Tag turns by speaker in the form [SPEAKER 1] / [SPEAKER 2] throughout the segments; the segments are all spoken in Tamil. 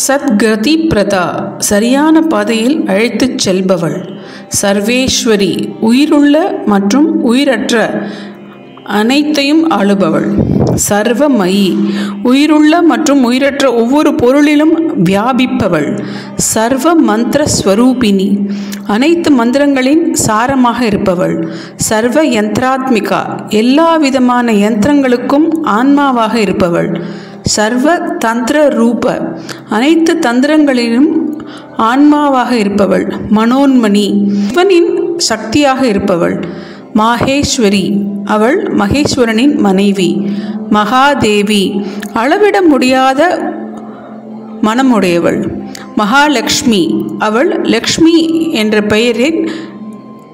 [SPEAKER 1] சத்கதி பிரதா, சரியான பாதையில் அழைத்துச் செல்பவள். சர்வேஸ்வரி, உயிருள்ள மற்றும் உயிரற்ற அனைத்தையும் ஆளுபவள். சர்வமயி, உயிருள்ள மற்றும் உயிரற்ற ஒவ்வொரு பொருளிலும் வியாபிப்பவள். சர்வ மந்திர ஸ்வரூபிணி, அனைத்து மந்திரங்களின் சாரமாக இருப்பவள். சர்வ யந்திராத்மிகா, எல்லா விதமான யந்திரங்களுக்கும் ஆன்மாவாக இருப்பவள். சர்வ தந்திர ரூப, அனைத்து தந்திரங்களிலும் ஆன்மாவாக இருப்பவள். மனோன்மணி, சிவனின் சக்தியாக இருப்பவள். மாகேஸ்வரி, அவள் மகேஸ்வரனின் மனைவி. மகாதேவி, அளவிட முடியாத மனமுடையவள். மகாலட்சுமி, அவள் லக்ஷ்மி என்ற பெயரின்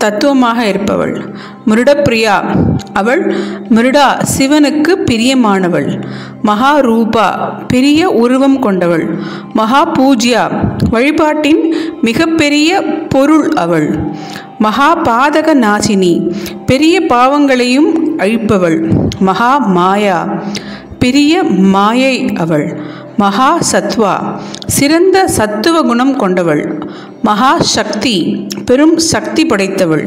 [SPEAKER 1] தத்துவமாக இருப்பவள். மிருடப்பிரியா, அவள் மிருடா, சிவனுக்கு பிரியமானவள். மகாரூபா, பெரிய உருவம் கொண்டவள். மகா பூஜ்யா, வழிபாட்டின் மிகப்பெரிய பொருள் அவள். மகா பாதக நாசினி, பெரிய பாவங்களையும் அழிப்பவள். மகா மாயா, பெரிய மாயை அவள். மகா சத்வா, சிறந்த சத்துவ குணம் கொண்டவள். மகா சக்தி, பெரும் சக்தி படைத்தவள்.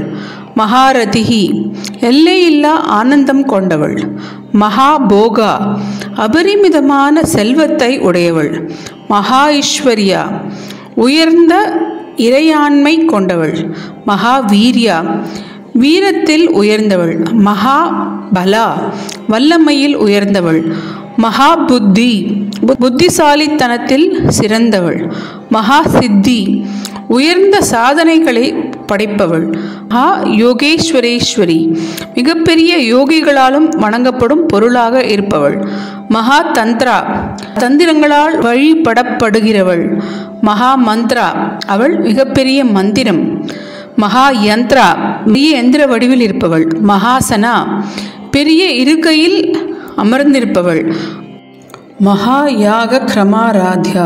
[SPEAKER 1] மகாரதிகி, எல்லையில்லா ஆனந்தம் கொண்டவள். மகாபோகா, அபரிமிதமான செல்வத்தை உடையவள். மகா ஐஸ்வர்யா, உயர்ந்த இறையாண்மை கொண்டவள். மகாவீர்யா, வீரத்தில் உயர்ந்தவள். மகா பலா, வல்லமையில் உயர்ந்தவள். மகா புத்தி, புத்திசாலித்தனத்தில் சிறந்தவள். மகா சித்தி, உயர்ந்த சாதனைகளை படைப்பவள். மகா யோகேஸ்வரேஸ்வரி, மிகப்பெரிய யோகிகளாலும் வணங்கப்படும் பொருளாக இருப்பவள். மகா தந்திரா, தந்திரங்களால் வழிபடப்படுகிறவள். மகா மந்த்ரா, அவள் மிகப்பெரிய மந்திரம். மகா யந்திரா, பெரிய எந்திர வடிவில் இருப்பவள். மகாசனா, பெரிய இருக்கையில் அமர்ந்திருப்பவள். மகா யாக கிரமாராத்யா,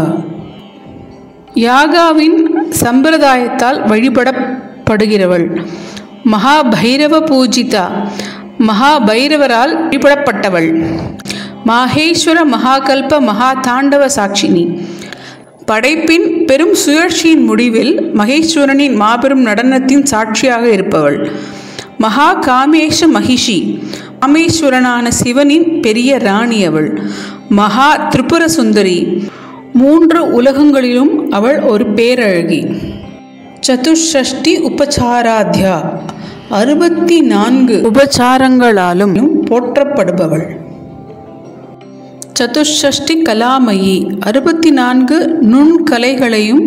[SPEAKER 1] யாகாவின் சம்பிரதாயத்தால் வழிபடப்படுகிறவள். மகா பைரவ பூஜிதா, மகா பைரவரால் வழிபடப்பட்டவள். மாகேஸ்வர மகாகல்ப மகா தாண்டவ சாட்சினி, படைப்பின் பெரும் சுழற்சியின் முடிவில் மகேஸ்வரனின் மாபெரும் நடனத்தின் சாட்சியாக இருப்பவள். மகா காமேஷ மகிஷி, காமேஸ்வரனான சிவனின் பெரிய ராணி அவள். மகா திரிபுர சுந்தரி, 3 உலகங்களிலும் அவள் ஒரு பேரழகி. சதுஷ்டி உபசாராத்யா, 64 உபசாரங்களாலும் போற்றப்படுபவள். சதுஷ்டி கலாமயி, 64 நுண்கலைகளையும்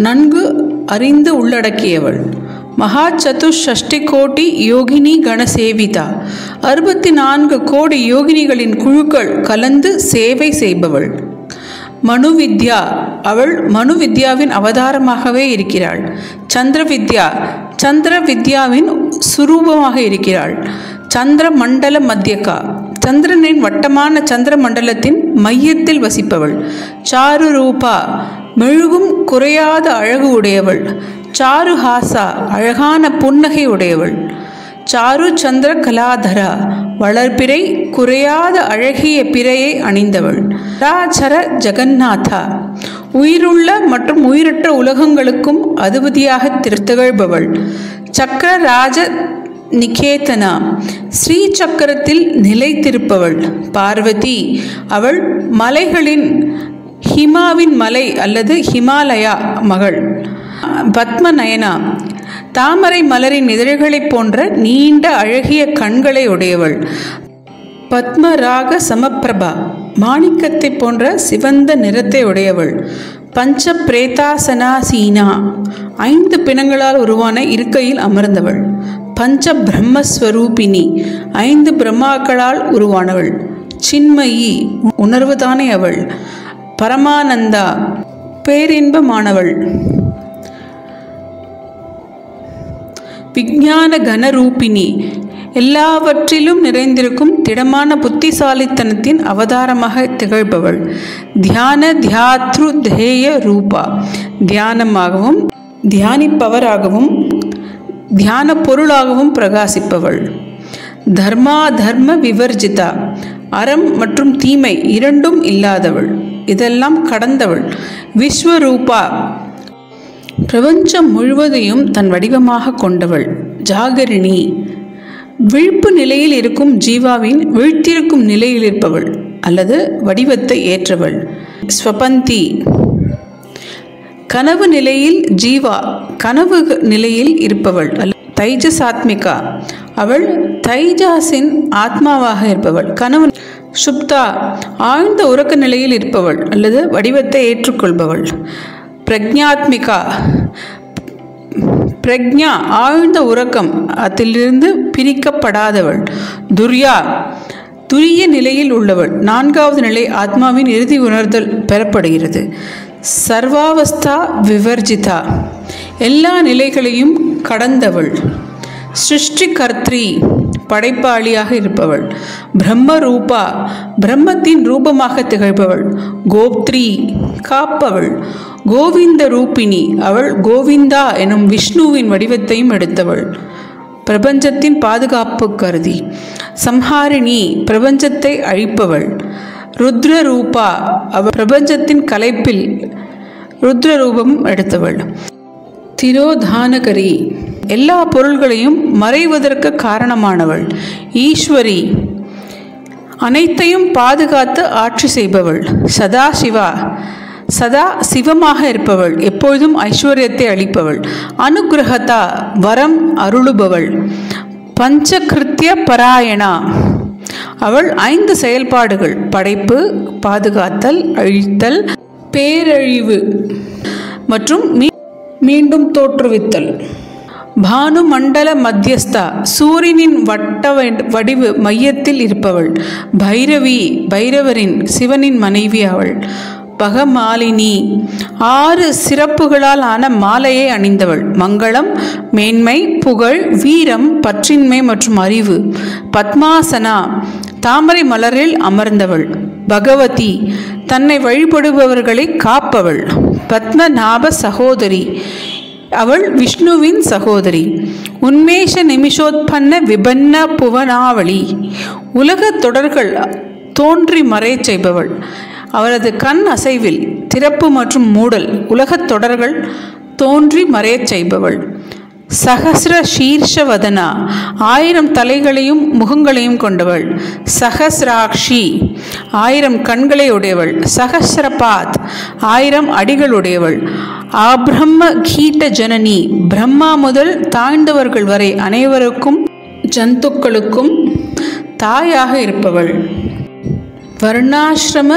[SPEAKER 1] நன்கு அறிந்து உள்ளடக்கியவள். மகா சதுஷ்டி கோட்டி யோகினி கணசேவிதா, 64 கோடி யோகினிகளின் குழுக்கள் கலந்து சேவை செய்பவள். மனுவித்யா, அவள் மனு வித்யாவின் அவதாரமாகவே இருக்கிறாள். சந்திர வித்யா, சந்திர வித்யாவின் சுரூபமாக இருக்கிறாள். சந்திர மண்டல மத்தியகா, சந்திரனின் வட்டமான சந்திர மண்டலத்தின் மையத்தில் வசிப்பவள். சாரு ரூபா, மெழுகும் குறையாத அழகு உடையவள். சாருஹாசா, அழகான புன்னகை உடையவள். சாரு சந்திர கலாதரா, வளர்பிறை குறையாத அழகிய பிறையை அணிந்தவள். ராஜர ஜெகநாதா, உயிருள்ள மற்றும் உயிரற்ற உலகங்களுக்கும் அதிபதியாக திகழ்பவள். சக்கர ராஜ நிகேதனா, ஸ்ரீ சக்கரத்தில் நிலைத்திருப்பவள். பார்வதி, அவள் மலைகளின் ஹிமாவின் மலை அல்லது ஹிமாலயா மகள். பத்மநயனா, தாமரை மலரின் இதழ்களைப் போன்ற நீண்ட அழகிய கண்களை உடையவள். பத்மராக சமப்பிரபா, மாணிக்கத்தை போன்ற சிவந்த நிறத்தை உடையவள். பஞ்ச பிரேதாசனாசீனா, 5 பிணங்களால் உருவான இருக்கையில் அமர்ந்தவள். பஞ்ச பிரம்மஸ்வரூபிணி, 5 பிரம்மாக்களால் உருவானவள். சின்மயி, உணர்வுதானே அவள். பரமானந்தா, பேரின்பமானவள். விஞ்ஞான கனரூபிணி, எல்லாவற்றிலும் நிறைந்திருக்கும் திடமான புத்திசாலித்தனத்தின் அவதாரமாக திகழ்பவள். தியான தியாத்ரு தேய ரூபா, தியானமாகவும் தியானிப்பவராகவும் தியான பொருளாகவும் பிரகாசிப்பவள். தர்மா தர்ம விவர்ஜிதா, அறம் மற்றும் தீமை இரண்டும் இல்லாதவள். இதெல்லாம் கடந்தவள். விஸ்வரூபா, பிரபஞ்சம் முழுவதையும் தன் வடிவமாக கொண்டவள். ஜாகரிணி, விழிப்பு நிலையில் இருக்கும் ஜீவாவின் வீழ்த்திருக்கும் நிலையில் இருப்பவள் அல்லது வடிவத்தை ஏற்றவள். ஸ்வபந்தி, கனவு நிலையில் ஜீவா கனவு நிலையில் இருப்பவள். தைஜசாத்மிகா, அவள் தைஜாசின் ஆத்மாவாக இருப்பவள். கனவு. சுப்தா, ஆழ்ந்த உறக்க நிலையில் இருப்பவள் அல்லது வடிவத்தை ஏற்றுக்கொள்பவள். பிரக்ஞாத்மிகா, பிரக்ஞா ஆழ்ந்த உறக்கம், அதிலிருந்து பிரிக்கப்படாதவள். துர்யா, துரிய நிலையில் உள்ளவள். 4வது நிலை ஆத்மாவின் இறுதி உணர்தல் பெறப்படுகிறது. சர்வாவஸ்தா விவர்ஜிதா, எல்லா நிலைகளையும் கடந்தவள். சிருஷ்டி கர்த்ரி, படைப்பாளியாக இருப்பவள். பிரம்ம ரூபா, பிரம்மத்தின் ரூபமாக திகழ்பவள். கோப்த்ரி, காப்பவள். கோவிந்த ரூபிணி, அவள் கோவிந்தா எனும் விஷ்ணுவின் வடிவத்தையும் எடுத்தவள். பிரபஞ்சத்தின் பாதுகாப்பு கருதி. சம்ஹாரிணி, பிரபஞ்சத்தை அழிப்பவள். ருத்ர ரூபா, அவள் பிரபஞ்சத்தின் கலைப்பில் ருத்ரரூபம் எடுத்தவள். திரோதானகரி, எல்லா பொருள்களையும் மறைவதற்கு காரணமானவள். ஈஸ்வரி, அனைத்தையும் பாதுகாத்து ஆட்சி செய்பவள். சதாசிவா, சதா சிவமாக இருப்பவள், எப்பொழுதும் ஐஸ்வர்யத்தை அளிப்பவள். அனுகிரகதா, வரம் அருளுபவள். பஞ்சகிருத்திய பராயணா, அவள் 5 செயல்பாடுகள்: படைப்பு, பாதுகாத்தல், அழித்தல், பேரழிவு மற்றும் மீண்டும் தோற்றுவித்தல். பானு மண்டல மத்தியஸ்தா, சூரியனின் வட்ட வடிவு மையத்தில் இருப்பவள். பைரவி, பைரவரின் சிவனின் மனைவி அவள். பகமாலினி, 6 சிறப்புகளால் ஆன மாலையை அணிந்தவள். மங்களம், மேன்மை, புகழ், வீரம், பற்றின்மை மற்றும் அறிவு. பத்மாசனா, தாமரை மலரில் அமர்ந்தவள். பகவதி, தன்னை வழிபடுபவர்களை காப்பவள். பத்மநாப சகோதரி, அவள் விஷ்ணுவின் சகோதரி. உன்மேஷ நிமிஷோத்பன்ன விபன்ன புவனாவளி, உலக தொடர்கள் தோன்றி மறை செய்பவள். அவரது கண் அசைவில் திறப்பு மற்றும் மூடல் உலகத் தொடர்கள் தோன்றி மறையச் செய்பவள். சகஸ்ர சீர்ஷவதனா, 1000 தலைகளையும் முகங்களையும் கொண்டவள். சகஸ்ராக்ஷி, 1000 கண்களை உடையவள். சகஸ்ரபாத், 1000 அடிகளுடையவள். ஆப்ரம்ம கீட்ட ஜனனி, பிரம்மா முதல் தாழ்ந்தவர்கள் வரை அனைவருக்கும் ஜந்துக்களுக்கும் தாயாக இருப்பவள். வர்ணாசிரம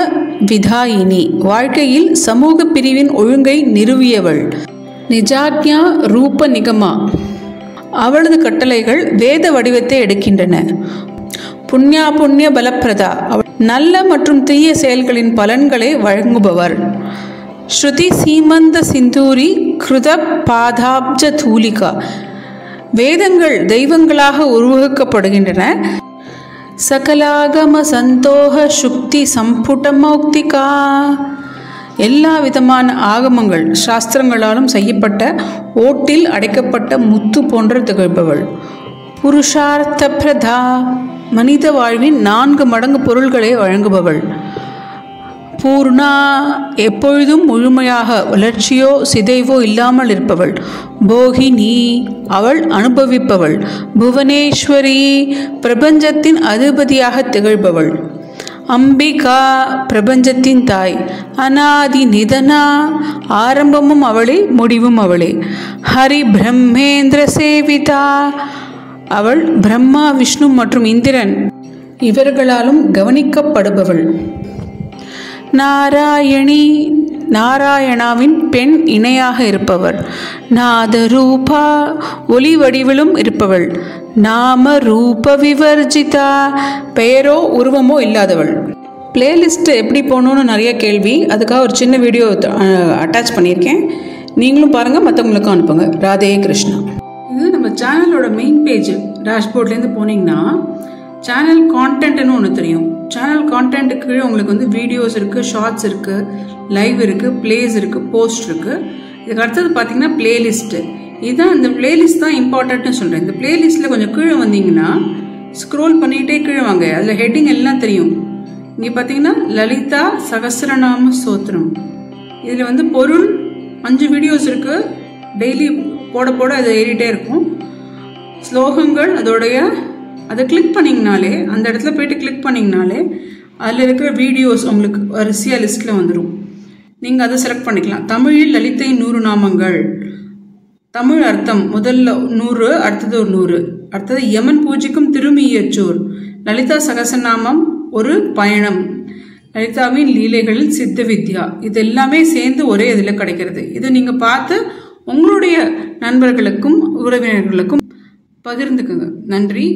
[SPEAKER 1] விதாயினி, வாழ்க்கையில் சமூக பிரிவின் ஒழுங்கை நிறுவியவள். நிஜாக்ஞா ரூப நிகமா, அவளது கட்டளைகள் வேத வடிவத்தை எடுக்கின்றன. புண்ணியா புண்ணிய பலப்பிரதா, அவள் நல்ல மற்றும் தீய செயல்களின் பலன்களை வழங்குபவர். ஸ்ருதி சீமந்த சிந்தூரி கிருத பாதாப்ஜ தூலிகா, வேதங்கள் தெய்வங்களாக உருவகிக்கப்படுகின்றன. சகலாகம சந்தோக சுக்தி சம்புட்டமௌக்திகா, எல்லா விதமான ஆகமங்கள் சாஸ்திரங்களாலும் செய்யப்பட்ட ஓட்டில் அடைக்கப்பட்ட முத்து போன்ற திகழ்பவள். புருஷார்த்த பிரதா, மனித வாழ்வின் 4 மடங்கு பொருள்களை வழங்குபவள். பூர்ணா, எப்பொழுதும் முழுமையாக வளர்ச்சியோ சிதைவோ இல்லாமல் இருப்பவள். போகினி, அவள் அனுபவிப்பவள். புவனேஸ்வரி, பிரபஞ்சத்தின் அதிபதியாக திகழ்பவள். அம்பிகா, பிரபஞ்சத்தின் தாய். அநாதி நிதனா, ஆரம்பமும் அவளே முடிவும் அவளே. ஹரி பிரம்மேந்திர சேவிதா, அவள் பிரம்மா, விஷ்ணு மற்றும் இந்திரன் இவர்களாலும் கவனிக்கப்படுபவள். நாராயணி, நாராயணாவின் பெண் இணையாக இருப்பவர். நாதரூபா, ஒளி வடிவிலும் இருப்பவள். நாம ரூப விவர்ஜிதா, பெயரோ உருவமோ இல்லாதவள். பிளேலிஸ்ட் எப்படி போகணுன்னு நிறைய கேள்வி, அதுக்காக ஒரு சின்ன வீடியோ அட்டாச் பண்ணியிருக்கேன். நீங்களும் பாருங்கள், மற்றவங்களுக்கும் அனுப்புங்க. ராதே கிருஷ்ணா. இது நம்ம சேனலோட மெயின் பேஜ். டேஷ்போர்ட்லேருந்து போனீங்கன்னா சேனல் கான்டென்ட்னு ஒன்று தெரியும். சேனல் கான்டென்ட்டுக்கு கீழே உங்களுக்கு வந்து வீடியோஸ் இருக்குது, ஷார்ட்ஸ் இருக்குது, லைவ் இருக்குது, பிளேஸ் இருக்குது, போஸ்ட் இருக்குது. இதுக்கு அடுத்தது பார்த்தீங்கன்னா பிளேலிஸ்ட்டு. இதுதான் இந்த பிளேலிஸ்ட் தான் இம்பார்ட்டன்ட்னு சொல்கிறேன். இந்த பிளேலிஸ்ட்டில் கொஞ்சம் கீழே வந்தீங்கன்னா ஸ்க்ரோல் பண்ணிகிட்டே கீழே வாங்க. அதில் ஹெட்டிங் எல்லாம் தெரியும். இங்கே பார்த்தீங்கன்னா லலிதா சகஸ்ரநாம ஸ்தோத்திரம். இதில் வந்து பொருள் 5 வீடியோஸ் இருக்கு. டெய்லி போட போட அது ஏறிட்டே இருக்கும். ஸ்லோகங்கள் அதோடைய அதை கிளிக் பண்ணிங்கனாலே, அந்த இடத்துல போயிட்டு கிளிக் பண்ணிங்கனாலே அதில் இருக்கிற வீடியோஸ் உங்களுக்கு வரிசையாக லிஸ்ட்டில் வந்துடும். நீங்கள் அதை செலக்ட் பண்ணிக்கலாம். தமிழில் லலிதை 100 நாமங்கள். தமிழ் அர்த்தம் முதல்ல 100, அடுத்தது ஒரு 100, அடுத்தது யமன் பூஜிக்கும் திருமியச்சூர், லலிதா சகசநாமம் ஒரு பயணம், லலிதாவின் லீலைகளில் சித்த வித்யா, இது எல்லாமே சேர்ந்து ஒரே இதில் கிடைக்கிறது. இதை நீங்கள் பார்த்து உங்களுடைய நண்பர்களுக்கும் உறவினர்களுக்கும் பகிர்ந்துக்குங்க. நன்றி.